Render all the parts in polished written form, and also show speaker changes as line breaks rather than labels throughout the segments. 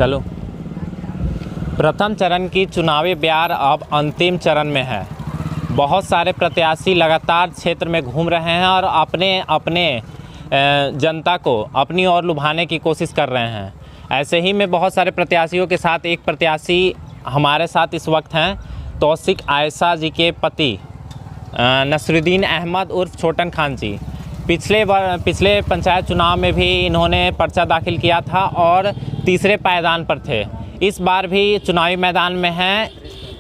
चलो। प्रथम चरण की चुनावी बयार अब अंतिम चरण में है। बहुत सारे प्रत्याशी लगातार क्षेत्र में घूम रहे हैं और अपने अपने जनता को अपनी ओर लुभाने की कोशिश कर रहे हैं। ऐसे ही में बहुत सारे प्रत्याशियों के साथ एक प्रत्याशी हमारे साथ इस वक्त हैं, तौसीक आयशा जी के पति नसरुद्दीन अहमद उर्फ छोटन खान जी। पिछले पंचायत चुनाव में भी इन्होंने पर्चा दाखिल किया था और तीसरे पायदान पर थे। इस बार भी चुनावी मैदान में हैं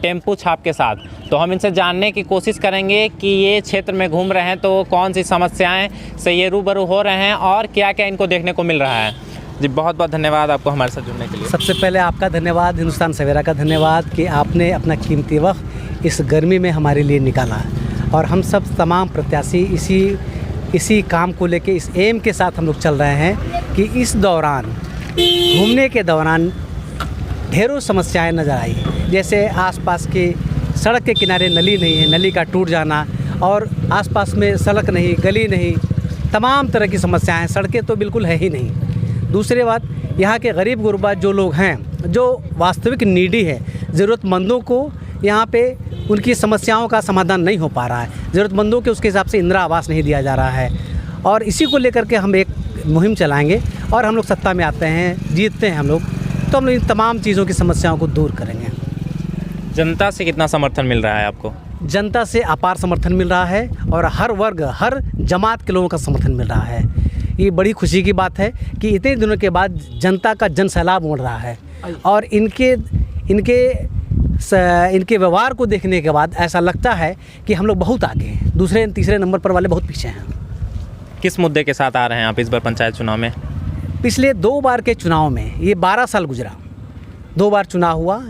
टेम्पू छाप के साथ। तो हम इनसे जानने की कोशिश करेंगे कि ये क्षेत्र में घूम रहे हैं तो कौन सी समस्याएं से ये रूबरू हो रहे हैं और क्या क्या इनको देखने को मिल रहा है। जी बहुत बहुत धन्यवाद आपको हमारे साथ जुड़ने के लिए।
सबसे पहले आपका धन्यवाद, हिंदुस्तान सवेरा का धन्यवाद कि आपने अपना कीमती वक्त इस गर्मी में हमारे लिए निकाला। और हम सब तमाम प्रत्याशी इसी काम को लेके इस एम के साथ हम लोग चल रहे हैं कि इस दौरान घूमने के दौरान ढेरों समस्याएं नज़र आई, जैसे आसपास के सड़क के किनारे नली नहीं है, नली का टूट जाना, और आसपास में सड़क नहीं, गली नहीं, तमाम तरह की समस्याएं हैं। सड़कें तो बिल्कुल है ही नहीं। दूसरी बात, यहाँ के गरीब गुरबा जो लोग हैं, जो वास्तविक नीडी है, ज़रूरतमंदों को यहाँ पे उनकी समस्याओं का समाधान नहीं हो पा रहा है। ज़रूरतमंदों के उसके हिसाब से इंदिरा आवास नहीं दिया जा रहा है। और इसी को लेकर के हम एक मुहिम चलाएंगे और हम लोग सत्ता में आते हैं, जीतते हैं हम लोग, तो हम लोग इन तमाम चीज़ों की समस्याओं को दूर करेंगे।
जनता से कितना समर्थन मिल रहा है आपको?
जनता से अपार समर्थन मिल रहा है और हर वर्ग, हर जमात के लोगों का समर्थन मिल रहा है। ये बड़ी खुशी की बात है कि इतने दिनों के बाद जनता का जन सैलाब उमड़ रहा है और इनके व्यवहार को देखने के बाद ऐसा लगता है कि हम लोग बहुत आगे हैं, दूसरे तीसरे नंबर पर वाले बहुत पीछे हैं।
किस मुद्दे के साथ आ रहे हैं आप इस बार पंचायत चुनाव में?
पिछले 2 बार के चुनाव में, ये 12 साल गुजरा, 2 बार चुनाव हुआ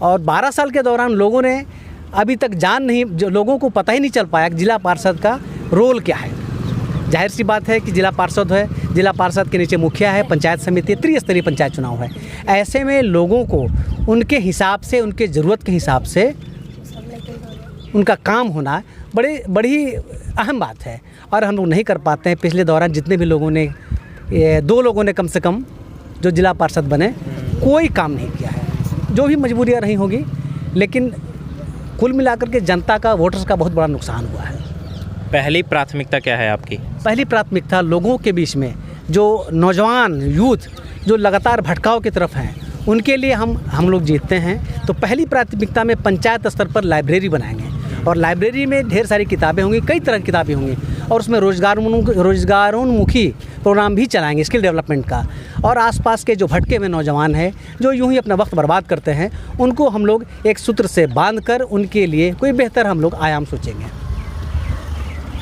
और 12 साल के दौरान लोगों ने अभी तक जो लोगों को पता ही नहीं चल पाया कि जिला पार्षद का रोल क्या है। जाहिर सी बात है कि जिला पार्षद है, जिला पार्षद के नीचे मुखिया है, पंचायत समिति, त्रिस्तरीय पंचायत चुनाव है। ऐसे में लोगों को उनके हिसाब से, उनके ज़रूरत के हिसाब से उनका काम होना बड़ी अहम बात है और हम लोग नहीं कर पाते हैं। पिछले दौरान जितने भी लोगों ने, 2 लोगों ने कम से कम जो जिला पार्षद बने, कोई काम नहीं किया है। जो भी मजबूरियाँ रही होंगी, लेकिन कुल मिलाकर के जनता का, वोटर्स का बहुत बड़ा नुकसान हुआ है।
पहली प्राथमिकता क्या है आपकी?
पहली प्राथमिकता लोगों के बीच में जो नौजवान यूथ जो लगातार भटकाव की तरफ हैं, उनके लिए हम लोग जीतते हैं। तो पहली प्राथमिकता में पंचायत स्तर पर लाइब्रेरी बनाएंगे और लाइब्रेरी में ढेर सारी किताबें होंगी, कई तरह की किताबें होंगी और उसमें रोजगारोन्मुखी प्रोग्राम भी चलाएंगे, स्किल डेवलपमेंट का। और आसपास के जो भटके हुए नौजवान हैं, जो यूं ही अपना वक्त बर्बाद करते हैं, उनको हम लोग एक सूत्र से बांधकर उनके लिए कोई बेहतर हम लोग आयाम सोचेंगे।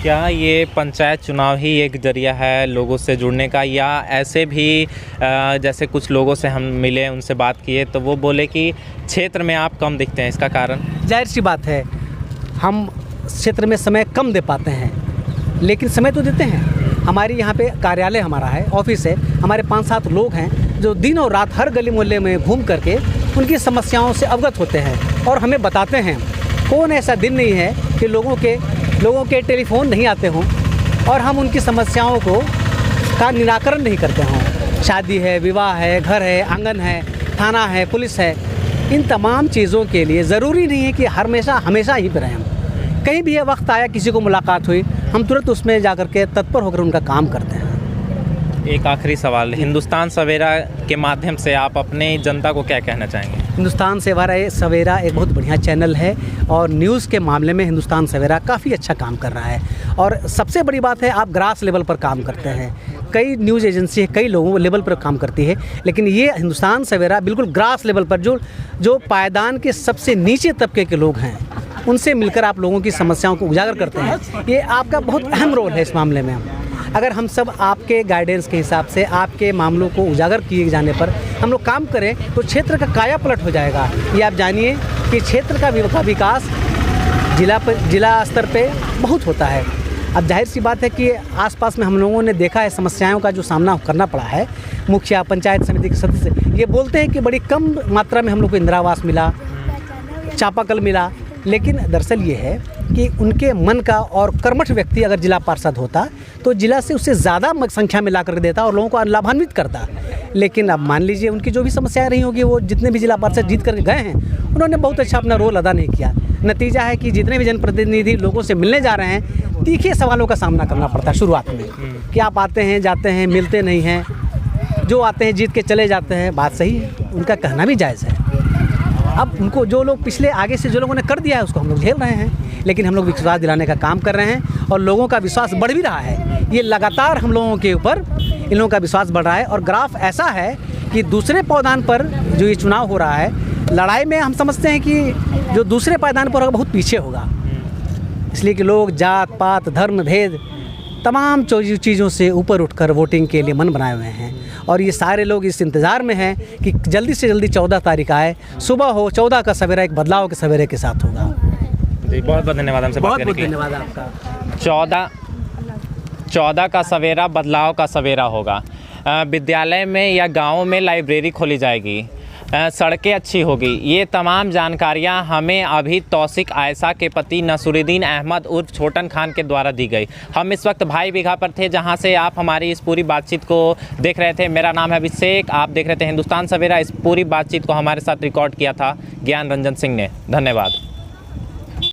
क्या ये पंचायत चुनाव ही एक जरिया है लोगों से जुड़ने का, या ऐसे भी जैसे कुछ लोगों से हम मिले, उनसे बात किए तो वो बोले कि क्षेत्र में आप कम दिखते हैं, इसका कारण?
जाहिर सी बात है, हम क्षेत्र में समय कम दे पाते हैं, लेकिन समय तो देते हैं। हमारी यहाँ पे कार्यालय हमारा है, ऑफिस है, हमारे 5-7 लोग हैं जो दिन और रात हर गली मोहल्ले में घूम करके उनकी समस्याओं से अवगत होते हैं और हमें बताते हैं। कौन ऐसा दिन नहीं है कि लोगों के टेलीफोन नहीं आते हों और हम उनकी समस्याओं का निराकरण नहीं करते हों। शादी है, विवाह है, घर है, आंगन है, थाना है, पुलिस है, इन तमाम चीज़ों के लिए ज़रूरी नहीं है कि हमेशा ही रहें हम। कहीं भी ये वक्त आया, किसी को मुलाकात हुई, हम तुरंत उसमें जाकर के तत्पर होकर उनका काम करते हैं।
एक आखिरी सवाल, हिंदुस्तान सवेरा के माध्यम से आप अपने जनता को क्या कहना चाहेंगे?
हिंदुस्तान सवेरा एक बहुत बढ़िया चैनल है और न्यूज़ के मामले में हिंदुस्तान सवेरा काफ़ी अच्छा काम कर रहा है। और सबसे बड़ी बात है, आप ग्रास लेवल पर काम करते हैं। कई न्यूज़ एजेंसी कई लोगों लेवल पर काम करती है, लेकिन ये हिंदुस्तान सवेरा बिल्कुल ग्रास लेवल पर जो पायदान के सबसे नीचे तबके के लोग हैं, उनसे मिलकर आप लोगों की समस्याओं को उजागर करते हैं। ये आपका बहुत अहम रोल है इस मामले में। अगर हम सब आपके गाइडेंस के हिसाब से, आपके मामलों को उजागर किए जाने पर हम लोग काम करें तो क्षेत्र का काया पलट हो जाएगा। ये आप जानिए कि क्षेत्र का विकास जिला स्तर पे बहुत होता है। अब जाहिर सी बात है कि आसपास में हम लोगों ने देखा है समस्याओं का जो सामना करना पड़ा है। मुखिया, पंचायत समिति के सदस्य ये बोलते हैं कि बड़ी कम मात्रा में हम लोग को इंदिरा आवास मिला, चापाकल मिला, लेकिन दरअसल ये है कि उनके मन का और कर्मठ व्यक्ति अगर जिला पार्षद होता तो जिला से उससे ज़्यादा संख्या में ला करके देता और लोगों को लाभान्वित करता। लेकिन अब मान लीजिए उनकी जो भी समस्याएं रही होगी, वो जितने भी जिला पार्षद जीत करके गए हैं उन्होंने बहुत अच्छा अपना रोल अदा नहीं किया। नतीजा है कि जितने भी जनप्रतिनिधि लोगों से मिलने जा रहे हैं, तीखे सवालों का सामना करना पड़ता है शुरुआत में कि आप आते हैं जाते हैं, मिलते नहीं हैं, जो आते हैं जीत के चले जाते हैं। बात सही है, उनका कहना भी जायज़ है। अब उनको जो लोग पिछले आगे से जो लोगों ने कर दिया है उसको हम लोग झेल रहे हैं, लेकिन हम लोग विश्वास दिलाने का काम कर रहे हैं और लोगों का विश्वास बढ़ भी रहा है। ये लगातार हम लोगों के ऊपर इन लोगों का विश्वास बढ़ रहा है और ग्राफ ऐसा है कि दूसरे पायदान पर जो ये चुनाव हो रहा है, लड़ाई में हम समझते हैं कि जो दूसरे पायदान पर होगा बहुत पीछे होगा, इसलिए कि लोग जात पात धर्म भेद तमाम चीज़ों से ऊपर उठकर वोटिंग के लिए मन बनाए हुए हैं और ये सारे लोग इस इंतज़ार में हैं कि जल्दी से जल्दी 14 तारीख आए, सुबह हो, 14 का सवेरा एक बदलाव के सवेरे के साथ होगा।
जी बहुत बहुत धन्यवाद हमसे बात करने के लिए।
धन्यवाद आपका।
14 का सवेरा बदलाव का सवेरा होगा। विद्यालय में या गाँव में लाइब्रेरी खोली जाएगी, सड़कें अच्छी होगी। ये तमाम जानकारियां हमें अभी तौसिक आयशा के पति नसरुद्दीन अहमद उर्फ छोटन खान के द्वारा दी गई। हम इस वक्त भाई बीघा पर थे, जहां से आप हमारी इस पूरी बातचीत को देख रहे थे। मेरा नाम है अभिषेक, आप देख रहे थे हिंदुस्तान सवेरा। इस पूरी बातचीत को हमारे साथ रिकॉर्ड किया था ज्ञान रंजन सिंह ने। धन्यवाद।